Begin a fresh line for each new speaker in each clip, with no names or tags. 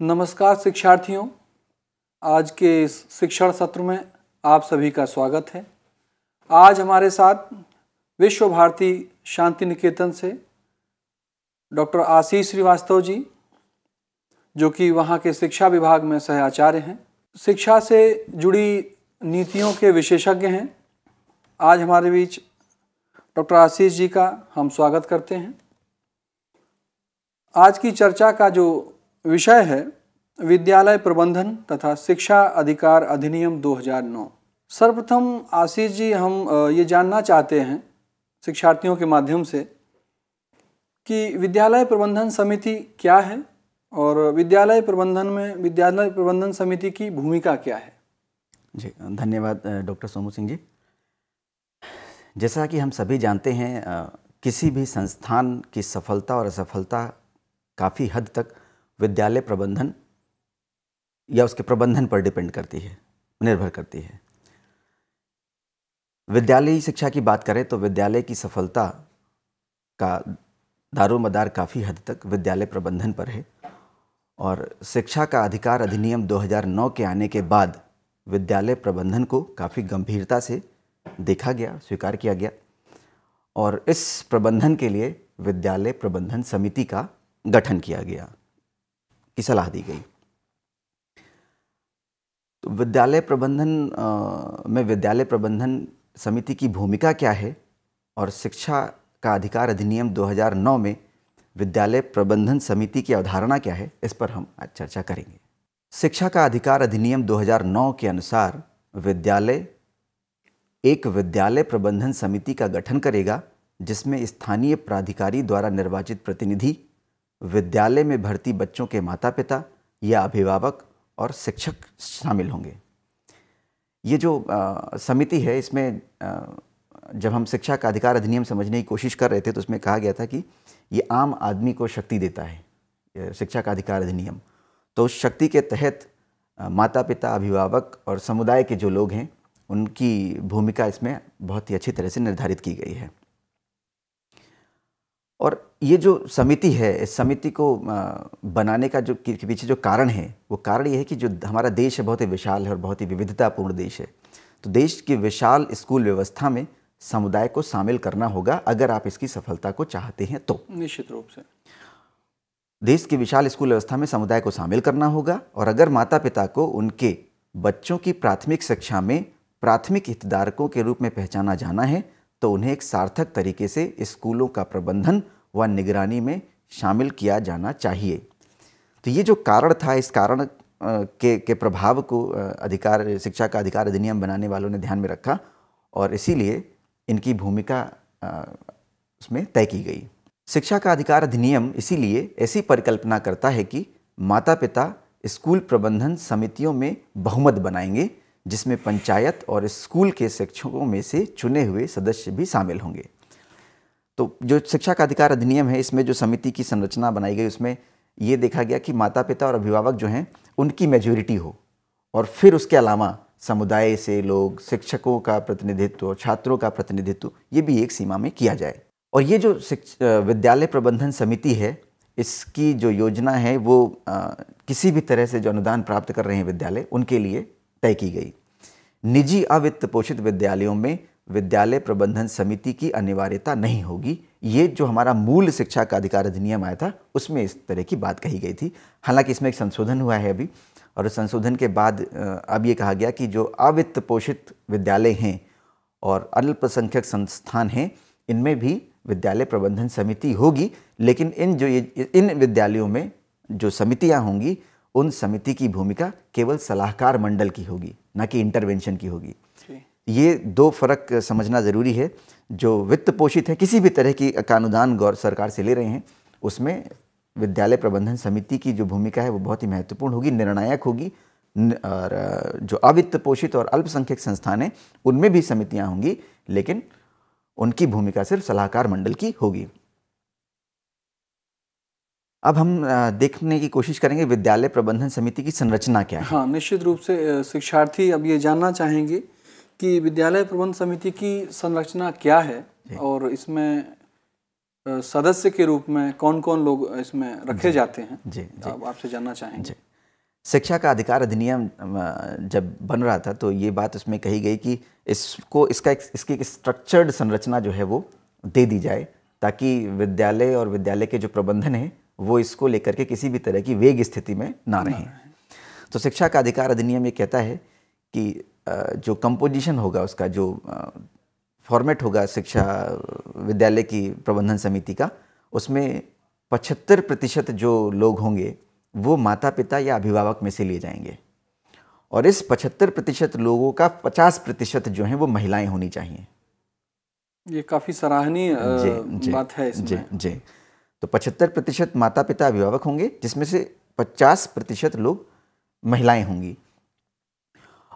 नमस्कार शिक्षार्थियों, आज के इस शिक्षण सत्र में आप सभी का स्वागत है। आज हमारे साथ विश्व भारती शांति निकेतन से डॉक्टर आशीष श्रीवास्तव जी, जो कि वहाँ के शिक्षा विभाग में सहाचार्य हैं, शिक्षा से जुड़ी नीतियों के विशेषज्ञ हैं। आज हमारे बीच डॉक्टर आशीष जी का हम स्वागत करते हैं। आज की चर्चा का जो विषय है विद्यालय प्रबंधन तथा शिक्षा अधिकार अधिनियम 2009। सर्वप्रथम आशीष जी, हम ये जानना चाहते हैं शिक्षार्थियों के माध्यम से कि विद्यालय प्रबंधन समिति क्या है और विद्यालय प्रबंधन में विद्यालय प्रबंधन समिति की भूमिका क्या है।
जी धन्यवाद डॉक्टर सोमू सिंह जी। जैसा कि हम सभी जानते हैं, किसी भी संस्थान की सफलता और असफलता काफ़ी हद तक विद्यालय प्रबंधन या उसके प्रबंधन पर डिपेंड करती है, निर्भर करती है। विद्यालयी शिक्षा की बात करें तो विद्यालय की सफलता का दारोमदार काफ़ी हद तक विद्यालय प्रबंधन पर है और शिक्षा का अधिकार अधिनियम 2009 के आने के बाद विद्यालय प्रबंधन को काफ़ी गंभीरता से देखा गया, स्वीकार किया गया और इस प्रबंधन के लिए विद्यालय प्रबंधन समिति का गठन किया गया, की सलाह दी गई। तो विद्यालय प्रबंधन में विद्यालय प्रबंधन समिति की भूमिका क्या है और शिक्षा का अधिकार अधिनियम 2009 में विद्यालय प्रबंधन समिति की अवधारणा क्या है, इस पर हम आज चर्चा करेंगे। शिक्षा का अधिकार अधिनियम 2009 के अनुसार विद्यालय एक विद्यालय प्रबंधन समिति का गठन करेगा, जिसमें स्थानीय प्राधिकारी द्वारा निर्वाचित प्रतिनिधि, विद्यालय में भर्ती बच्चों के माता पिता या अभिभावक और शिक्षक शामिल होंगे। ये जो समिति है, इसमें जब हम शिक्षा का अधिकार अधिनियम समझने की कोशिश कर रहे थे तो उसमें कहा गया था कि ये आम आदमी को शक्ति देता है, शिक्षा का अधिकार अधिनियम। तो उस शक्ति के तहत माता पिता, अभिभावक और समुदाय के जो लोग हैं उनकी भूमिका इसमें बहुत ही अच्छी तरह से निर्धारित की गई है। और ये जो समिति है, इस समिति को बनाने का जो के पीछे जो कारण है, वो कारण ये है कि जो हमारा देश है बहुत ही विशाल है और बहुत ही विविधतापूर्ण देश है। तो देश की विशाल स्कूल व्यवस्था में समुदाय को शामिल करना होगा अगर आप इसकी सफलता को चाहते हैं तो।
निश्चित रूप से
देश की विशाल स्कूल व्यवस्था में समुदाय को शामिल करना होगा और अगर माता पिता को उनके बच्चों की प्राथमिक शिक्षा में प्राथमिक हितधारकों के रूप में पहचाना जाना है तो उन्हें एक सार्थक तरीके से स्कूलों का प्रबंधन व निगरानी में शामिल किया जाना चाहिए। तो ये जो कारण था, इस कारण के प्रभाव को शिक्षा का अधिकार अधिनियम बनाने वालों ने ध्यान में रखा और इसीलिए इनकी भूमिका उसमें तय की गई। शिक्षा का अधिकार अधिनियम इसीलिए ऐसी परिकल्पना करता है कि माता पिता स्कूल प्रबंधन समितियों में बहुमत बनाएंगे, जिसमें पंचायत और स्कूल के शिक्षकों में से चुने हुए सदस्य भी शामिल होंगे। तो जो शिक्षा का अधिकार अधिनियम है, इसमें जो समिति की संरचना बनाई गई उसमें ये देखा गया कि माता पिता और अभिभावक जो हैं उनकी मेजॉरिटी हो और फिर उसके अलावा समुदाय से लोग, शिक्षकों का प्रतिनिधित्व, छात्रों का प्रतिनिधित्व, ये भी एक सीमा में किया जाए। और ये जो विद्यालय प्रबंधन समिति है, इसकी जो योजना है वो किसी भी तरह से जो अनुदान प्राप्त कर रहे हैं विद्यालय, उनके लिए तय की गई। निजी अवित्त पोषित विद्यालयों में विद्यालय प्रबंधन समिति की अनिवार्यता नहीं होगी। ये जो हमारा मूल शिक्षा का अधिकार अधिनियम आया था उसमें इस तरह की बात कही गई थी। हालांकि इसमें एक संशोधन हुआ है अभी, और उस संशोधन के बाद अब ये कहा गया कि जो अवित्त पोषित विद्यालय हैं और अल्पसंख्यक संस्थान हैं, इनमें भी विद्यालय प्रबंधन समिति होगी, लेकिन इन विद्यालयों में जो समितियाँ होंगी उन समिति की भूमिका केवल सलाहकार मंडल की होगी, ना कि इंटरवेंशन की होगी। ये दो फर्क समझना ज़रूरी है। जो वित्त पोषित है, किसी भी तरह की अनुदान गौर सरकार से ले रहे हैं, उसमें विद्यालय प्रबंधन समिति की जो भूमिका है वो बहुत ही महत्वपूर्ण होगी, निर्णायक होगी। और जो अवित्त पोषित और अल्पसंख्यक संस्थान हैं उनमें भी समितियां होंगी, लेकिन उनकी भूमिका सिर्फ सलाहकार मंडल की होगी। अब हम देखने की कोशिश करेंगे विद्यालय प्रबंधन समिति की संरचना क्या है।
हाँ, निश्चित रूप से शिक्षार्थी अब ये जानना चाहेंगे कि विद्यालय प्रबंधन समिति की संरचना क्या है और इसमें सदस्य के रूप में कौन कौन लोग इसमें रखे जाते हैं।
जी,
अब आपसे जानना चाहेंगे।
शिक्षा का अधिकार अधिनियम जब बन रहा था तो ये बात उसमें कही गई कि इसकी एक स्ट्रक्चर्ड संरचना जो है वो दे दी जाए, ताकि विद्यालय और विद्यालय के जो प्रबंधन है वो इसको लेकर के किसी भी तरह की वेग स्थिति में ना रहें। तो शिक्षा का अधिकार अधिनियम ये कहता है कि जो कंपोजिशन होगा, उसका जो फॉर्मेट होगा शिक्षा विद्यालय की प्रबंधन समिति का, उसमें 75% जो लोग होंगे वो माता पिता या अभिभावक में से लिए जाएंगे, और इस 75% लोगों का 50% जो हैं वो महिलाएं होनी चाहिए।
ये काफ़ी सराहनीय बात है इसमें।
जी। तो 75% माता पिता अभिभावक होंगे, जिसमें से 50% लोग महिलाएं होंगी,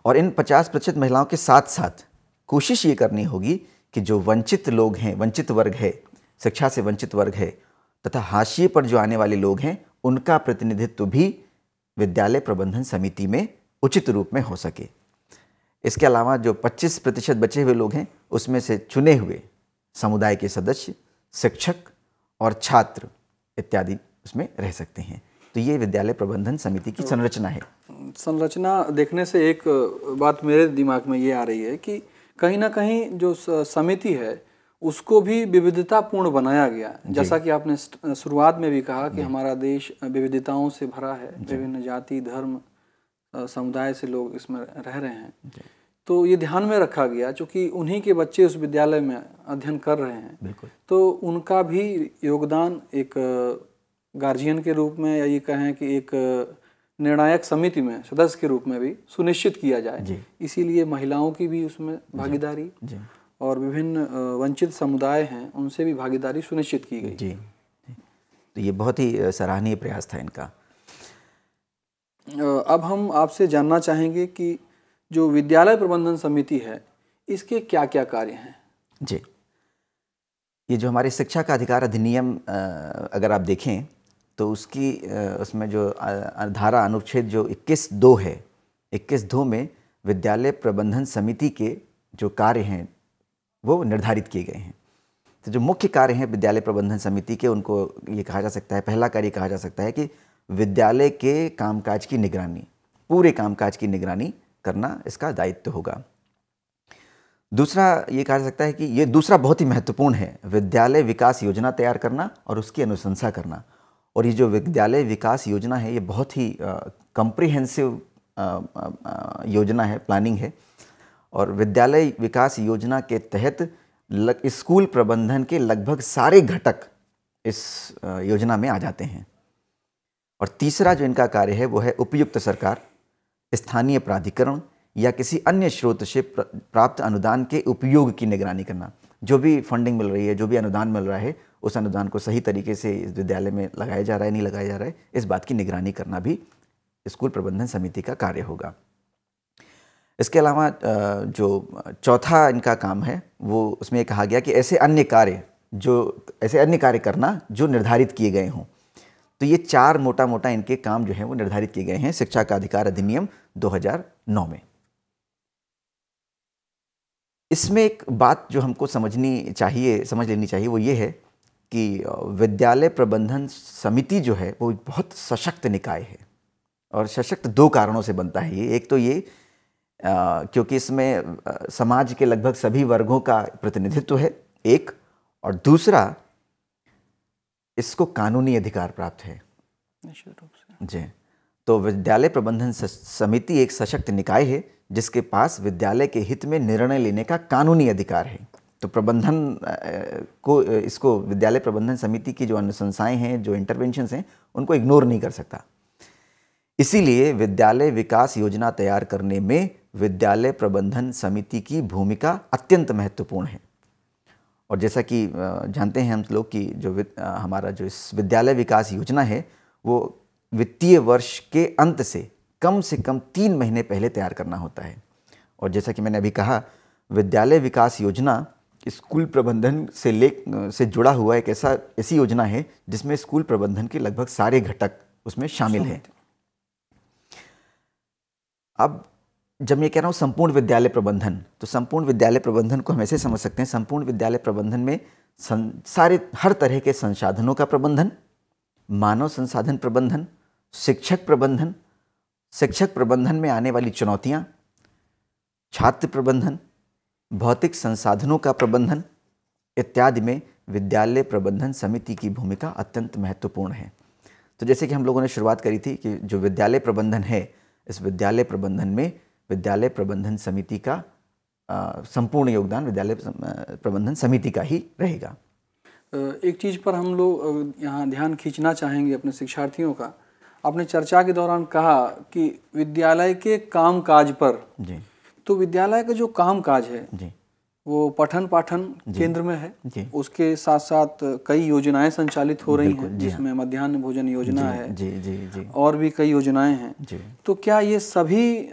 और इन 50% महिलाओं के साथ साथ कोशिश ये करनी होगी कि जो वंचित लोग हैं, वंचित वर्ग है, शिक्षा से वंचित वर्ग है, तथा हाशिए पर जो आने वाले लोग हैं, उनका प्रतिनिधित्व भी विद्यालय प्रबंधन समिति में उचित रूप में हो सके। इसके अलावा जो 25% बचे हुए लोग हैं, उसमें से चुने हुए समुदाय के सदस्य, शिक्षक और छात्र इत्यादि उसमें रह सकते हैं। तो ये विद्यालय प्रबंधन समिति की संरचना है।
संरचना देखने से एक बात मेरे दिमाग में ये आ रही है कि कहीं ना कहीं जो समिति है उसको भी विविधतापूर्ण बनाया गया, जैसा कि आपने शुरुआत में भी कहा कि हमारा देश विविधताओं से भरा है, विभिन्न जाति धर्म समुदाय से लोग इसमें रह रहे हैं। तो ये ध्यान में रखा गया, चूँकि उन्हीं के बच्चे उस विद्यालय में अध्ययन कर रहे हैं, तो उनका भी योगदान एक गार्जियन के रूप में, या ये कहें कि एक निर्णायक समिति में सदस्य के रूप में भी सुनिश्चित किया जाए। इसीलिए महिलाओं की भी उसमें भागीदारी और विभिन्न वंचित समुदाय हैं उनसे भी भागीदारी सुनिश्चित की गई।
जी। तो ये बहुत ही सराहनीय प्रयास था इनका।
अब हम आपसे जानना चाहेंगे कि जो विद्यालय प्रबंधन समिति है इसके क्या क्या कार्य हैं?
जी, ये जो हमारे शिक्षा का अधिकार अधिनियम अगर आप देखें तो उसमें जो धारा अनुच्छेद जो 21(2) है, 21(2) में विद्यालय प्रबंधन समिति के जो कार्य हैं वो निर्धारित किए गए हैं। तो जो मुख्य कार्य हैं विद्यालय प्रबंधन समिति के, उनको ये कहा जा सकता है, पहला कार्य कहा जा सकता है कि विद्यालय के कामकाज की निगरानी, पूरे कामकाज की निगरानी करना इसका दायित्व होगा। दूसरा ये कहा जा सकता है कि ये दूसरा बहुत ही महत्वपूर्ण है, विद्यालय विकास योजना तैयार करना और उसकी अनुशंसा करना। और ये जो विद्यालय विकास योजना है ये बहुत ही कम्प्रिहेंसिव योजना है, प्लानिंग है, और विद्यालय विकास योजना के तहत स्कूल प्रबंधन के लगभग सारे घटक इस योजना में आ जाते हैं। और तीसरा जो इनका कार्य है वो है उपयुक्त सरकार, स्थानीय प्राधिकरण या किसी अन्य स्रोत से प्राप्त अनुदान के उपयोग की निगरानी करना। जो भी फंडिंग मिल रही है, जो भी अनुदान मिल रहा है, उस अनुदान को सही तरीके से इस विद्यालय में लगाया जा रहा है, नहीं लगाया जा रहा है, इस बात की निगरानी करना भी स्कूल प्रबंधन समिति का कार्य होगा। इसके अलावा जो चौथा इनका काम है वो उसमें कहा गया कि ऐसे अन्य कार्य करना जो निर्धारित किए गए हों। तो ये चार मोटा मोटा इनके काम जो हैं वो निर्धारित किए गए हैं शिक्षा का अधिकार अधिनियम 2009 में। इसमें एक बात जो हमको समझ लेनी चाहिए वो ये है कि विद्यालय प्रबंधन समिति जो है वो बहुत सशक्त निकाय है, और सशक्त दो कारणों से बनता है ये। एक तो ये क्योंकि इसमें समाज के लगभग सभी वर्गों का प्रतिनिधित्व है, एक, और दूसरा इसको कानूनी अधिकार प्राप्त है।
निश्चित रूप से
जी। तो विद्यालय प्रबंधन समिति एक सशक्त निकाय है जिसके पास विद्यालय के हित में निर्णय लेने का कानूनी अधिकार है। तो इसको विद्यालय प्रबंधन समिति की जो अनुशंसाएं हैं, जो इंटरवेंशंस हैं, उनको इग्नोर नहीं कर सकता। इसीलिए विद्यालय विकास योजना तैयार करने में विद्यालय प्रबंधन समिति की भूमिका अत्यंत महत्वपूर्ण है। और जैसा कि जानते हैं हम लोग कि जो हमारा जो इस विद्यालय विकास योजना है वो वित्तीय वर्ष के अंत से कम 3 महीने पहले तैयार करना होता है। और जैसा कि मैंने अभी कहा, विद्यालय विकास योजना स्कूल प्रबंधन से जुड़ा हुआ एक ऐसी योजना है जिसमें स्कूल प्रबंधन के लगभग सारे घटक उसमें शामिल हैं। अब जब मैं कह रहा हूँ संपूर्ण विद्यालय प्रबंधन, तो संपूर्ण विद्यालय प्रबंधन को हम ऐसे समझ सकते हैं, संपूर्ण विद्यालय प्रबंधन में हर तरह के संसाधनों का प्रबंधन, मानव संसाधन प्रबंधन, शिक्षक प्रबंधन शिक्षक प्रबंधन में आने वाली चुनौतियाँ, छात्र प्रबंधन, भौतिक संसाधनों का प्रबंधन इत्यादि में विद्यालय प्रबंधन समिति की भूमिका अत्यंत महत्वपूर्ण है। तो जैसे कि हम लोगों ने शुरुआत करी थी कि जो विद्यालय प्रबंधन है, इस विद्यालय प्रबंधन में विद्यालय प्रबंधन समिति का संपूर्ण योगदान विद्यालय प्रबंधन समिति का ही रहेगा।
एक चीज़ पर हम लोग यहाँ ध्यान खींचना चाहेंगे अपने शिक्षार्थियों का। आपने चर्चा के दौरान कहा कि विद्यालय के कामकाज पर
जी,
तो विद्यालय का जो कामकाज है
जी,
वो पठन पाठन केंद्र में है
जी,
उसके साथ साथ कई योजनाएं संचालित हो रही हैं,
जी,
जिसमें मध्याह्न भोजन योजना है,
जी, जी, जी,
और भी कई योजनाएं हैं।
जी,
तो क्या ये सभी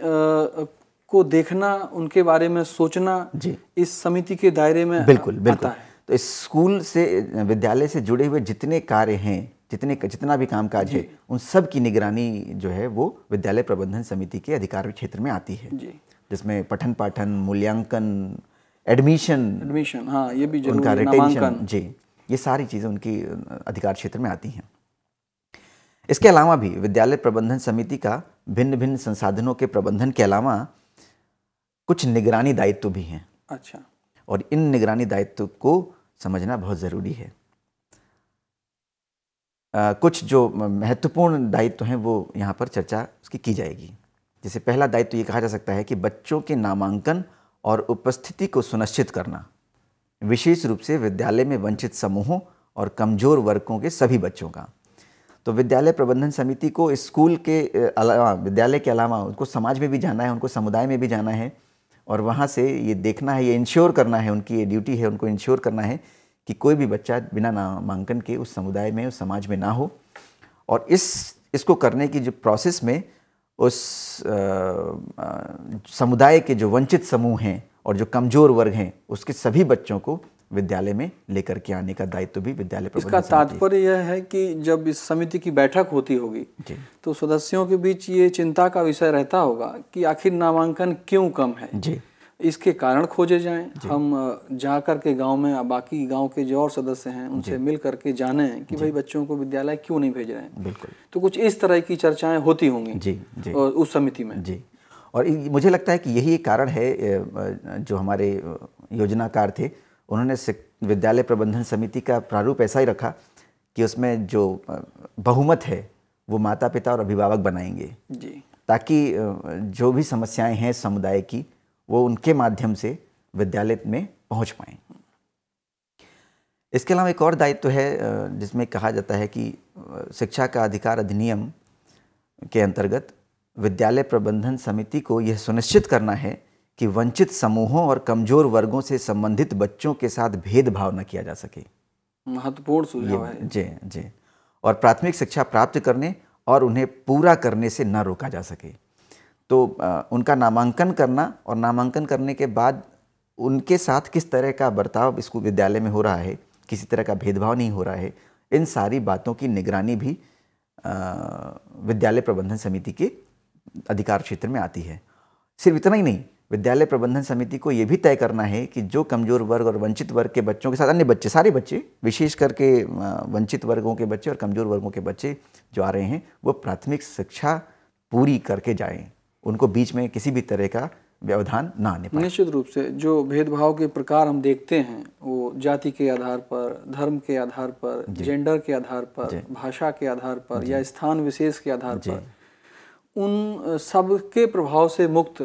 को देखना, उनके बारे में सोचना
जी,
इस समिति के दायरे में
बिल्कुल,
आता
बिल्कुल।
है?
तो इस स्कूल से, विद्यालय से जुड़े हुए जितने कार्य हैं, जितना भी कामकाज है, उन सब की निगरानी जो है वो विद्यालय प्रबंधन समिति के अधिकार क्षेत्र में आती है, जिसमें पठन पाठन, मूल्यांकन, एडमिशन,
हाँ ये भी जरूरी
उनका
है,
रिटेंशन,
नामांकन,
जी, ये सारी चीज़ें उनकी अधिकार क्षेत्र में आती हैं। इसके अलावा भी विद्यालय प्रबंधन समिति का भिन्न भिन्न संसाधनों के प्रबंधन के अलावा कुछ निगरानी दायित्व भी हैं।
अच्छा,
और इन निगरानी दायित्व को समझना बहुत ज़रूरी है। कुछ जो महत्वपूर्ण दायित्व हैं वो यहाँ पर चर्चा उसकी की जाएगी। जैसे पहला दायित्व ये कहा जा सकता है कि बच्चों के नामांकन और उपस्थिति को सुनिश्चित करना, विशेष रूप से विद्यालय में वंचित समूहों और कमजोर वर्गों के सभी बच्चों का। तो विद्यालय प्रबंधन समिति को स्कूल के अलावा, विद्यालय के अलावा उनको समाज में भी जाना है, उनको समुदाय में भी जाना है, और वहाँ से ये देखना है, ये इंश्योर करना है, उनकी ये ड्यूटी है, उनको इंश्योर करना है कि कोई भी बच्चा बिना नामांकन के उस समुदाय में, उस समाज में ना हो। और इसको करने की जो प्रोसेस में उस समुदाय के जो वंचित समूह हैं और जो कमज़ोर वर्ग हैं, उसके सभी बच्चों को विद्यालय में लेकर के आने का दायित्व भी विद्यालय प्रबंधन
इसका तात्पर्य यह है कि जब इस समिति की बैठक होती होगी तो सदस्यों के बीच ये चिंता का विषय रहता होगा कि आखिर नामांकन क्यों कम है
जी,
इसके कारण खोजे जाएं। हम जा कर के गांव में बाकी गांव के जो और सदस्य हैं उनसे मिल करके जानें कि भाई बच्चों को विद्यालय क्यों नहीं भेज रहे हैं।
बिल्कुल।
तो कुछ इस तरह की चर्चाएं होती होंगी
जी, जी,
उस समिति में।
जी, और मुझे लगता है कि यही कारण है, जो हमारे योजनाकार थे उन्होंने विद्यालय प्रबंधन समिति का प्रारूप ऐसा ही रखा कि उसमें जो बहुमत है वो माता पिता और अभिभावक बनाएंगे
जी,
ताकि जो भी समस्याएं हैं समुदाय की वो उनके माध्यम से विद्यालय में पहुंच पाएं। इसके अलावा एक और दायित्व है जिसमें कहा जाता है कि शिक्षा का अधिकार अधिनियम के अंतर्गत विद्यालय प्रबंधन समिति को यह सुनिश्चित करना है कि वंचित समूहों और कमजोर वर्गों से संबंधित बच्चों के साथ भेदभाव न किया जा सके।
महत्वपूर्ण सुझाव है।
जी, जी। और प्राथमिक शिक्षा प्राप्त करने और उन्हें पूरा करने से न रोका जा सके। तो उनका नामांकन करना और नामांकन करने के बाद उनके साथ किस तरह का बर्ताव स्कूल विद्यालय में हो रहा है, किसी तरह का भेदभाव नहीं हो रहा है, इन सारी बातों की निगरानी भी विद्यालय प्रबंधन समिति के अधिकार क्षेत्र में आती है। सिर्फ इतना ही नहीं, विद्यालय प्रबंधन समिति को ये भी तय करना है कि जो कमजोर वर्ग और वंचित वर्ग के बच्चों के साथ अन्य बच्चे, सारे बच्चे, विशेष करके वंचित वर्गों के बच्चे और कमजोर वर्गों के बच्चे जो आ रहे हैं वो प्राथमिक शिक्षा पूरी करके जाएं, उनको बीच में किसी भी तरह का व्यवधान ना आने पाए।
निश्चित रूप से जो भेदभाव के प्रकार हम देखते हैं वो जाति के आधार पर, धर्म के आधार पर, जेंडर के आधार पर, भाषा के आधार पर या स्थान विशेष के आधार पर, उन सब के प्रभाव से मुक्त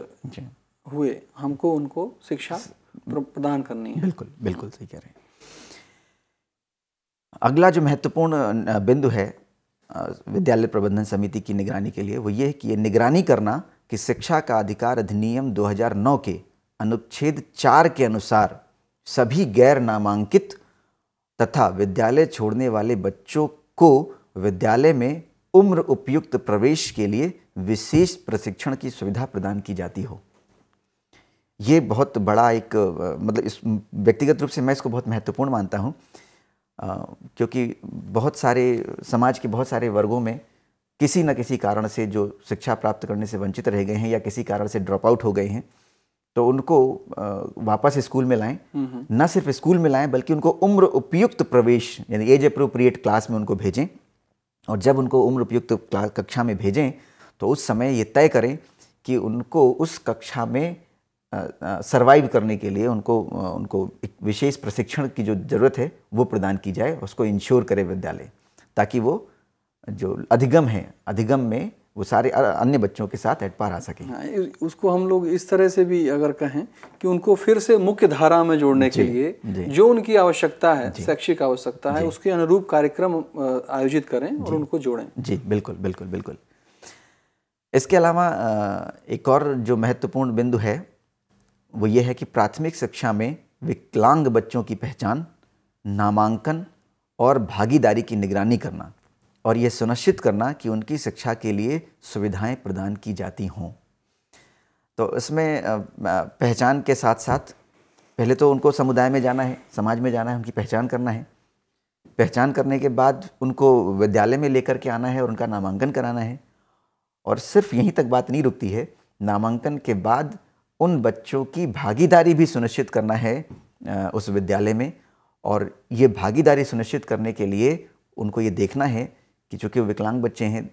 हुए हमको उनको शिक्षा प्रदान करनी है।
बिल्कुल, बिल्कुल सही कह रहे हैं। अगला जो महत्वपूर्ण बिंदु है विद्यालय प्रबंधन समिति की निगरानी के लिए वो ये है कि ये निगरानी करना कि शिक्षा का अधिकार अधिनियम 2009 के अनुच्छेद 4 के अनुसार सभी गैर नामांकित तथा विद्यालय छोड़ने वाले बच्चों को विद्यालय में उम्र उपयुक्त प्रवेश के लिए विशेष प्रशिक्षण की सुविधा प्रदान की जाती हो। ये बहुत बड़ा एक मतलब इस व्यक्तिगत रूप से मैं इसको बहुत महत्वपूर्ण मानता हूँ, क्योंकि बहुत सारे समाज के बहुत सारे वर्गों में किसी न किसी कारण से जो शिक्षा प्राप्त करने से वंचित रह गए हैं या किसी कारण से ड्रॉप आउट हो गए हैं, तो उनको वापस स्कूल में लाएं, न सिर्फ स्कूल में लाएं बल्कि उनको उम्र उपयुक्त प्रवेश यानी एज अप्रोप्रिएट क्लास में उनको भेजें। और जब उनको उम्र उपयुक्त कक्षा में भेजें तो उस समय ये तय करें कि उनको उस कक्षा में सरवाइव करने के लिए उनको एक विशेष प्रशिक्षण की जो ज़रूरत है वो प्रदान की जाए, उसको इंश्योर करे विद्यालय, ताकि वो जो अधिगम में वो सारे अन्य बच्चों के साथ एट पार आ सकें।
उसको हम लोग इस तरह से भी अगर कहें कि उनको फिर से मुख्य धारा में जोड़ने के लिए जो उनकी आवश्यकता है, शैक्षिक आवश्यकता है, उसके अनुरूप कार्यक्रम आयोजित करें और उनको जोड़ें।
जी बिल्कुल बिल्कुल बिल्कुल। इसके अलावा एक और जो महत्वपूर्ण बिंदु है वो ये है कि प्राथमिक शिक्षा में विकलांग बच्चों की पहचान, नामांकन और भागीदारी की निगरानी करना और ये सुनिश्चित करना कि उनकी शिक्षा के लिए सुविधाएं प्रदान की जाती हों। तो इसमें पहचान के साथ साथ पहले तो उनको समुदाय में जाना है, समाज में जाना है, उनकी पहचान करना है। पहचान करने के बाद उनको विद्यालय में लेकर के आना है और उनका नामांकन कराना है। और सिर्फ यहीं तक बात नहीं रुकती है, नामांकन के बाद उन बच्चों की भागीदारी भी सुनिश्चित करना है उस विद्यालय में। और ये भागीदारी सुनिश्चित करने के लिए उनको ये देखना है कि चूँकि वो विकलांग बच्चे हैं,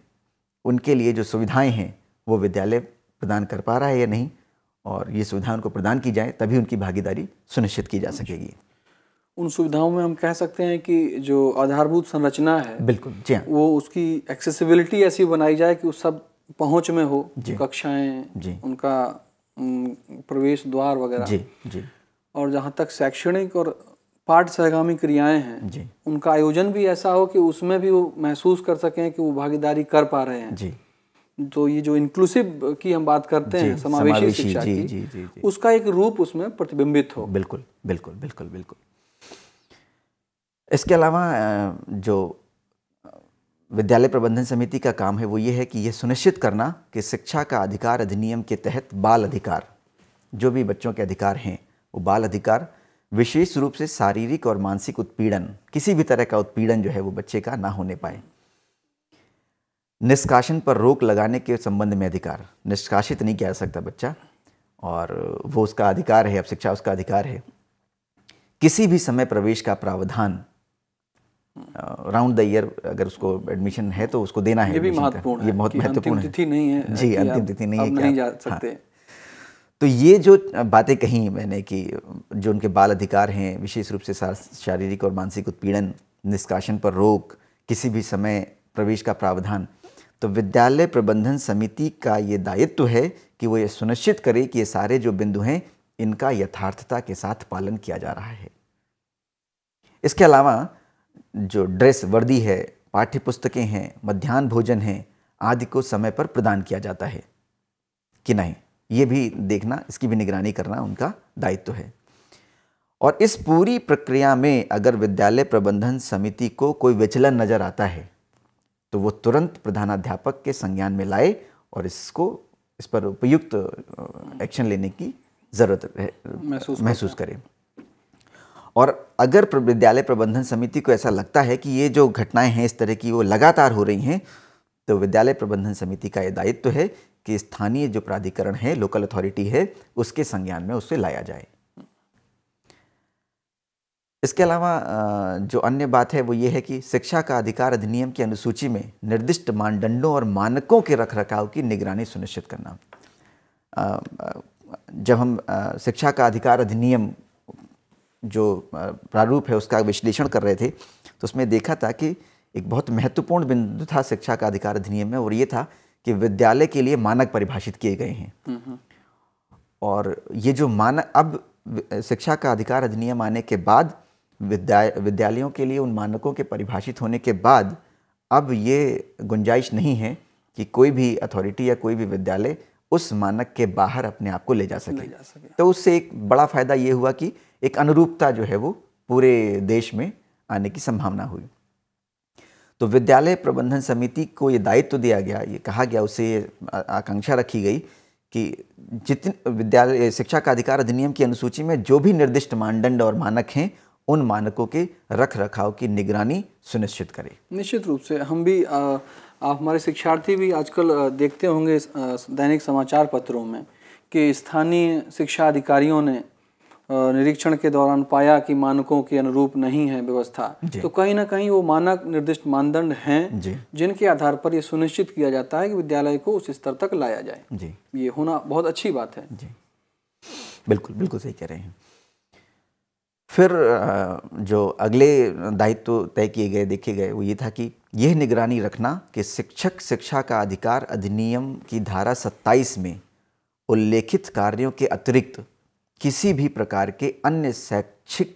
उनके लिए जो सुविधाएं हैं वो विद्यालय प्रदान कर पा रहा है या नहीं, और ये सुविधाएं उनको प्रदान की जाए, तभी उनकी भागीदारी सुनिश्चित की जा सकेगी।
उन सुविधाओं में हम कह सकते हैं कि जो आधारभूत संरचना है,
बिल्कुल जी हाँ,
वो उसकी एक्सेसिबिलिटी ऐसी बनाई जाए कि वो सब पहुंच में हो, कक्षाएं, उनका प्रवेश द्वार वगैरह
जी।
और जहाँ तक शैक्षणिक और पाठ सहगामी क्रियाएं हैं, उनका आयोजन भी ऐसा हो कि उसमें भी वो महसूस कर सकें कि वो भागीदारी कर पा रहे हैं
जी।
तो ये जो इंक्लूसिव की हम बात करते हैं, समावेशी शिक्षा की, उसका एक रूप उसमें प्रतिबिंबित हो।
बिल्कुल बिल्कुल बिल्कुल बिल्कुल। इसके अलावा जो विद्यालय प्रबंधन समिति का काम है वो ये है कि ये सुनिश्चित करना कि शिक्षा का अधिकार अधिनियम के तहत बाल अधिकार, जो भी बच्चों के अधिकार हैं, वो बाल अधिकार विशेष रूप से शारीरिक और मानसिक उत्पीड़न, किसी भी तरह का उत्पीड़न जो है वो बच्चे का ना होने पाए। निष्कासन पर रोक लगाने के संबंध में अधिकार, निष्कासित नहीं किया जा सकता बच्चा, और वो उसका अधिकार है, अब शिक्षा उसका अधिकार है। किसी भी समय प्रवेश का प्रावधान, राउंड द ईयर अगर उसको एडमिशन है तो उसको देना है।
ये भी महत्वपूर्ण है,
ये बहुत महत्वपूर्ण है।
तिथि नहीं है
जी, अंतिम तिथि नहीं है,
नहीं जा सकते।
हाँ। तो ये जो बातें कही मैंने कि जो उनके बाल अधिकार हैं, विशेष रूप से शारीरिक और मानसिक उत्पीड़न, निष्कासन पर रोक, किसी भी समय प्रवेश का प्रावधान, तो विद्यालय प्रबंधन समिति का ये दायित्व है कि वो ये सुनिश्चित करे कि ये सारे जो बिंदु हैं इनका यथार्थता के साथ पालन किया जा रहा है। इसके अलावा जो ड्रेस, वर्दी है, पाठ्य पुस्तकें हैं, मध्याह्न भोजन है आदि को समय पर प्रदान किया जाता है कि नहीं, ये भी देखना, इसकी भी निगरानी करना उनका दायित्व है। और इस पूरी प्रक्रिया में अगर विद्यालय प्रबंधन समिति को कोई विचलन नजर आता है तो वो तुरंत प्रधानाध्यापक के संज्ञान में लाए और इस पर उपयुक्त एक्शन लेने की जरूरत है, महसूस करे। और अगर विद्यालय प्रबंधन समिति को ऐसा लगता है कि ये जो घटनाएं हैं इस तरह की वो लगातार हो रही हैं, तो विद्यालय प्रबंधन समिति का ये दायित्व है कि स्थानीय जो प्राधिकरण है, लोकल अथॉरिटी है, उसके संज्ञान में उसे लाया जाए। इसके अलावा जो अन्य बात है वो ये है कि शिक्षा का अधिकार अधिनियम की अनुसूची में निर्दिष्ट मानदंडों और मानकों के रखरखाव की निगरानी सुनिश्चित करना। जब हम शिक्षा का अधिकार अधिनियम जो प्रारूप है उसका विश्लेषण कर रहे थे तो उसमें देखा था कि एक बहुत महत्वपूर्ण बिंदु था शिक्षा का अधिकार अधिनियम में, और ये था कि विद्यालय के लिए मानक परिभाषित किए गए हैं। और ये जो मानक, अब शिक्षा का अधिकार अधिनियम आने के बाद विद्यालयों के लिए उन मानकों के परिभाषित होने के बाद अब ये गुंजाइश नहीं है कि कोई भी अथॉरिटी या कोई भी विद्यालय उस मानक के बाहर अपने आप को ले जा सके। तो उससे एक बड़ा फायदा ये हुआ कि एक अनुरूपता जो है वो पूरे देश में आने की संभावना हुई। तो विद्यालय प्रबंधन समिति को ये दायित्व दिया गया, ये कहा गया, उसे आकांक्षा रखी गई कि जितने विद्यालय शिक्षा का अधिकार अधिनियम की अनुसूची में जो भी निर्दिष्ट मानदंड और मानक हैं उन मानकों के रख रखाव की निगरानी सुनिश्चित करें।
निश्चित रूप से हम भी आप हमारे शिक्षार्थी भी आजकल देखते होंगे दैनिक समाचार पत्रों में कि स्थानीय शिक्षा अधिकारियों ने निरीक्षण के दौरान पाया कि मानकों के अनुरूप नहीं है व्यवस्था, तो कहीं ना कहीं वो मानक निर्दिष्ट मानदंड हैं जिनके आधार पर ये सुनिश्चित किया जाता है कि विद्यालय को उस स्तर तक लाया जाए। ये होना बहुत अच्छी बात है।
बिल्कुल बिल्कुल सही कह रहे हैं। फिर जो अगले दायित्व तय किए गए, देखे गए, वो ये था कि यह निगरानी रखना कि शिक्षक शिक्षा का अधिकार अधिनियम की धारा 27 में उल्लेखित कार्यों के अतिरिक्त किसी भी प्रकार के अन्य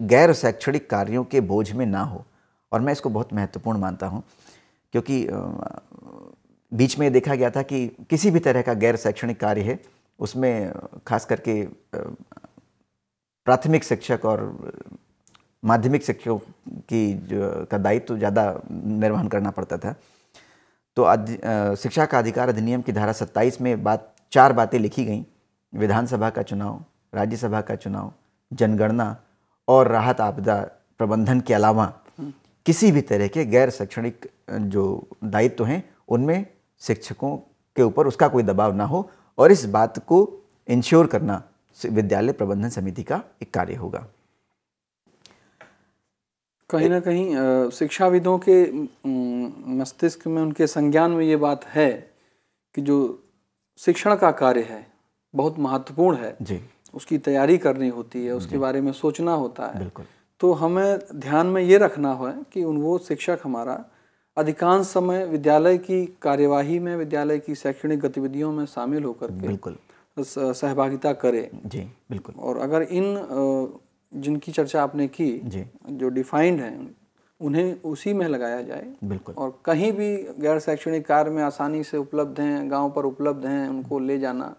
गैर शैक्षणिक कार्यों के बोझ में ना हो। और मैं इसको बहुत महत्वपूर्ण मानता हूँ, क्योंकि बीच में देखा गया था कि किसी भी तरह का गैर शैक्षणिक कार्य है उसमें खास करके प्राथमिक शिक्षक और माध्यमिक शिक्षकों की का दायित्व ज़्यादा निर्वहन करना पड़ता था। तो शिक्षा का अधिकार अधिनियम की धारा 27 में 4 बातें लिखी गई: विधानसभा का चुनाव, राज्यसभा का चुनाव, जनगणना और राहत आपदा प्रबंधन के अलावा किसी भी तरह के गैर शैक्षणिक जो दायित्व हैं उनमें शिक्षकों के ऊपर उसका कोई दबाव ना हो, और इस बात को इंश्योर करना विद्यालय प्रबंधन समिति का एक कार्य होगा।
कहीं ना कहीं शिक्षाविदों के मस्तिष्क में, उनके संज्ञान में ये बात है कि जो शिक्षण का कार्य है बहुत महत्वपूर्ण है जी, उसकी तैयारी करनी होती है, उसके बारे में सोचना होता है। बिल्कुल। तो हमें ध्यान में ये रखना है कि वो शिक्षक हमारा अधिकांश समय विद्यालय की कार्यवाही में, विद्यालय की शैक्षणिक गतिविधियों में शामिल होकर के बिल्कुल सहभागिता करे जी। बिल्कुल। और अगर इन जिनकी चर्चा आपने की जी, जो डिफाइंड हैं, उन्हें उसी में लगाया जाए। बिल्कुल। और कहीं भी गैर शैक्षणिक कार्य में आसानी से उपलब्ध हैं, गांव पर उपलब्ध हैं, उनको ले जाना,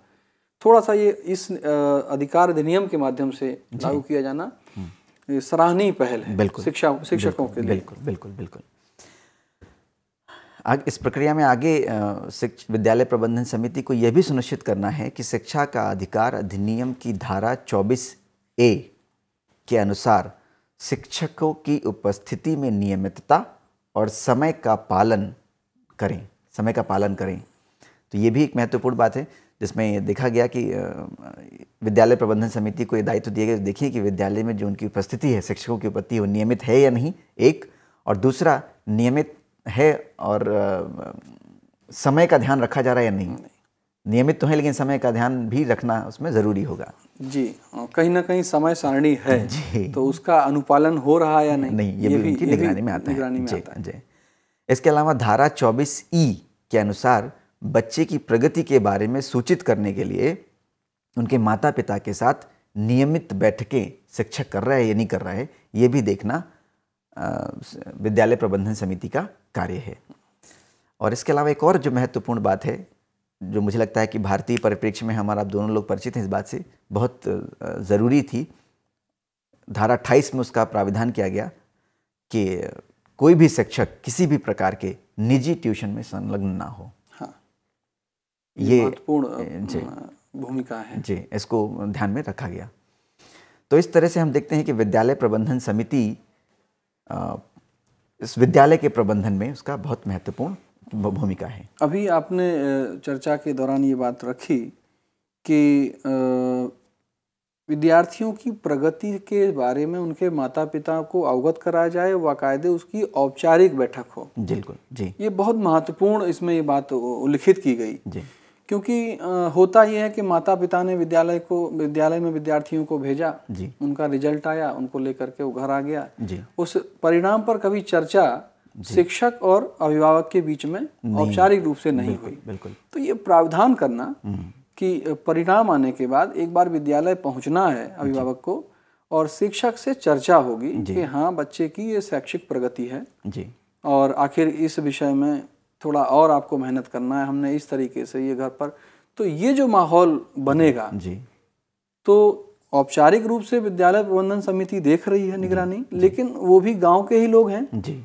थोड़ा सा ये इस अधिकार अधिनियम के माध्यम से लागू किया जाना सराहनीय पहल है शिक्षकों के लिए। बिल्कुल बिल्कुल बिल्कुल। इस प्रक्रिया में आगे विद्यालय प्रबंधन समिति को यह भी सुनिश्चित करना है कि शिक्षा का अधिकार अधिनियम की धारा 24A के अनुसार शिक्षकों की उपस्थिति में नियमितता और समय का पालन करें। तो ये भी एक महत्वपूर्ण बात है, जिसमें देखा गया कि विद्यालय प्रबंधन समिति को ये दायित्व दिए गए, देखिए कि विद्यालय में जो उनकी उपस्थिति है, शिक्षकों की उपस्थिति, वो नियमित है या नहीं, एक, और दूसरा नियमित है और समय का ध्यान रखा जा रहा है या नहीं। नियमित तो है लेकिन समय का ध्यान भी रखना उसमें ज़रूरी होगा जी। कहीं ना कहीं समय सारणी है जी, तो उसका अनुपालन हो रहा है या नहीं, ये भी उनकी निगरानी में आता है जी। इसके अलावा धारा 24E के अनुसार बच्चे की प्रगति के बारे में सूचित करने के लिए उनके माता पिता के साथ नियमित बैठकें शिक्षक कर रहा है या नहीं कर रहा है, ये भी देखना विद्यालय प्रबंधन समिति का कार्य है। और इसके अलावा एक और जो महत्वपूर्ण बात है, जो मुझे लगता है कि भारतीय परिप्रेक्ष्य में हमारा, आप दोनों लोग परिचित हैं इस बात से, बहुत ज़रूरी थी, धारा 28 में उसका प्राविधान किया गया कि कोई भी शिक्षक किसी भी प्रकार के निजी ट्यूशन में संलग्न ना हो। हाँ, ये महत्वपूर्ण भूमिका है जी, इसको ध्यान में रखा गया। तो इस तरह से हम देखते हैं कि विद्यालय प्रबंधन समिति इस विद्यालय के प्रबंधन में उसका बहुत महत्वपूर्ण भूमिका है। अभी आपने चर्चा के दौरान ये बात रखी कि विद्यार्थियों की प्रगति के बारे में उनके माता पिता को अवगत कराया जाए, बाकायदे उसकी औपचारिक बैठक हो। बिल्कुल जी, ये बहुत महत्वपूर्ण इसमें ये बात उल्लिखित की गई जी। क्योंकि होता ये है कि माता पिता ने विद्यालय में विद्यार्थियों को भेजा जी, उनका रिजल्ट आया, उनको लेकर के वो घर आ गया जी। उस परिणाम पर कभी चर्चा शिक्षक और अभिभावक के बीच में औपचारिक रूप से नहीं हुई। बिल्कुल। तो ये प्रावधान करना कि परिणाम आने के बाद एक बार विद्यालय पहुंचना है अभिभावक को, और शिक्षक से चर्चा होगी कि हाँ बच्चे की ये शैक्षिक प्रगति है जी, और आखिर इस विषय में थोड़ा और आपको मेहनत करना है, हमने इस तरीके से ये घर पर, तो ये जो माहौल बनेगा जी, तो औपचारिक रूप से विद्यालय प्रबंधन समिति देख रही है निगरानी, लेकिन वो भी गांव के ही लोग हैं जी,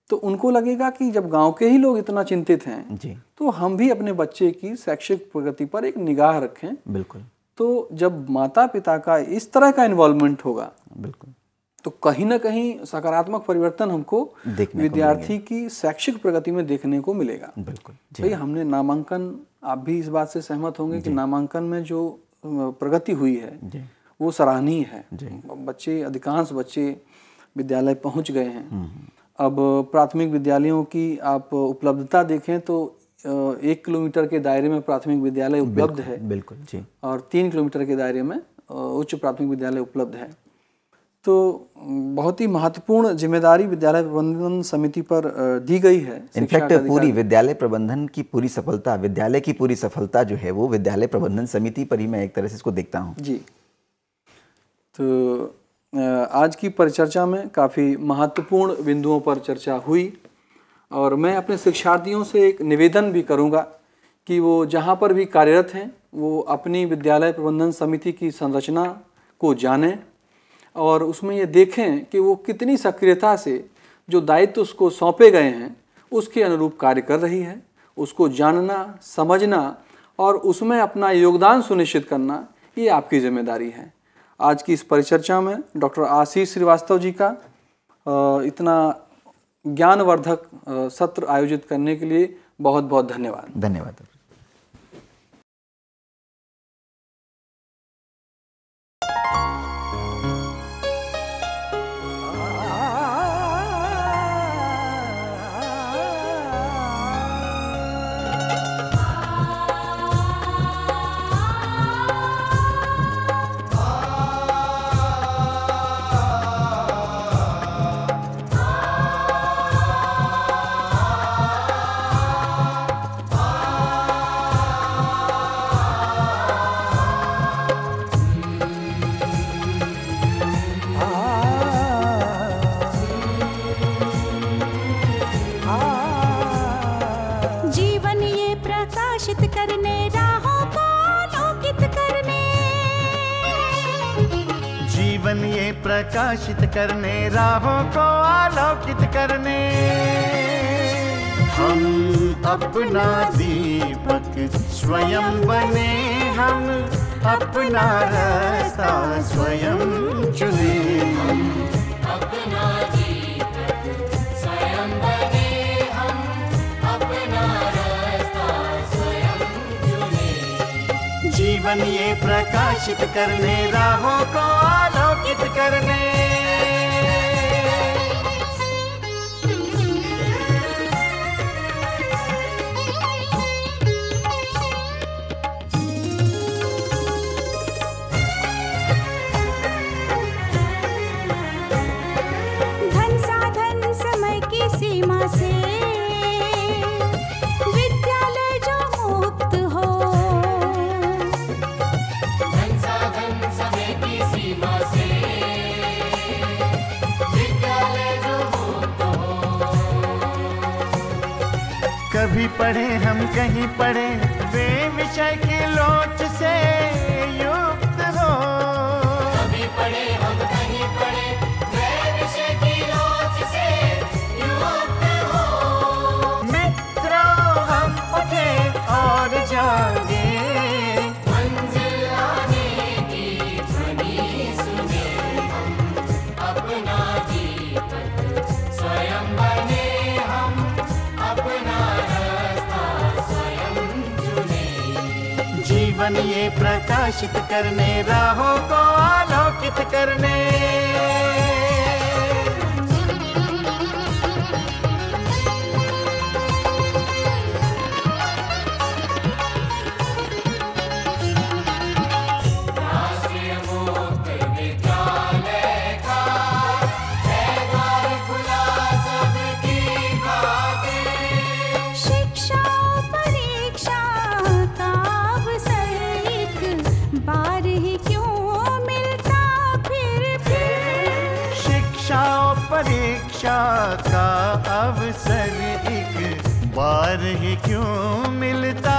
तो उनको लगेगा कि जब गांव के ही लोग इतना चिंतित हैं जी, तो हम भी अपने बच्चे की शैक्षिक प्रगति पर एक निगाह रखें। बिल्कुल। तो जब माता पिता का इस तरह का इन्वॉल्वमेंट होगा बिल्कुल, तो कहीं ना कहीं सकारात्मक परिवर्तन हमको विद्यार्थी की शैक्षिक प्रगति में देखने को मिलेगा। बिल्कुल। भाई हमने नामांकन, आप भी इस बात से सहमत होंगे कि नामांकन में जो प्रगति हुई है वो सराहनीय है।
जी।
बच्चे, अधिकांश बच्चे विद्यालय पहुंच गए हैं। अब प्राथमिक विद्यालयों की आप उपलब्धता देखें तो 1 किलोमीटर के दायरे में प्राथमिक विद्यालय उपलब्ध है।
बिल्कुल जी।
और 3 किलोमीटर के दायरे में उच्च प्राथमिक विद्यालय उपलब्ध है। तो बहुत ही महत्वपूर्ण जिम्मेदारी विद्यालय प्रबंधन समिति पर दी गई है।
इनफैक्ट पूरी विद्यालय प्रबंधन की पूरी सफलता, विद्यालय की पूरी सफलता जो है वो विद्यालय प्रबंधन समिति पर ही मैं एक तरह से इसको देखता हूँ।
जी। तो आज की परिचर्चा में काफ़ी महत्वपूर्ण बिंदुओं पर चर्चा हुई और मैं अपने शिक्षार्थियों से एक निवेदन भी करूंगा कि वो जहां पर भी कार्यरत हैं वो अपनी विद्यालय प्रबंधन समिति की संरचना को जानें और उसमें ये देखें कि वो कितनी सक्रियता से जो दायित्व उसको सौंपे गए हैं उसके अनुरूप कार्य कर रही है। उसको जानना, समझना और उसमें अपना योगदान सुनिश्चित करना, ये आपकी जिम्मेदारी है। आज की इस परिचर्चा में डॉक्टर आशीष श्रीवास्तव जी का इतना ज्ञानवर्धक सत्र आयोजित करने के लिए बहुत बहुत धन्यवाद।
धन्यवाद।
प्रकाशित करने, राहों को आलोकित करने, हम अपना दीपक स्वयं बने, हम अपना रास्ता स्वयं चुने। हम अपना दीपक स्वयं बने, हम अपना रास्ता स्वयं चुने। जीवन ये प्रकाशित करने, राहों को आलोकित करने।
धन साधन समय की सीमा से विद्यालय जो मुक्त हो, धन साधन समय की सीमा से विद्यालय जो मुक्त हो।
कभी पढ़े हम कहीं पढ़े, वे विषय की लोच से युक्त हो। कभी पढ़े हम कहीं पढ़े, वे विषय की लोच से युक्त हो। मित्रों हम उठे और जागे, मंजिल आने की ध्वनि सुने। हम अपना दीपक स्वयं बने, हम अपना रास्ता स्वयं चुने। जीवन ये प्रकाशित करने, राहों को आलोकित करने। राष्ट्रीय मुक्त विद्यालय का है द्वार खुला सबकी खातिर।
शिक्षा परीक्षा का अवसर एक बार ही क्यों मिलता फिर।
शिक्षा और परीक्षा का अवसर एक बार ही क्यों मिलता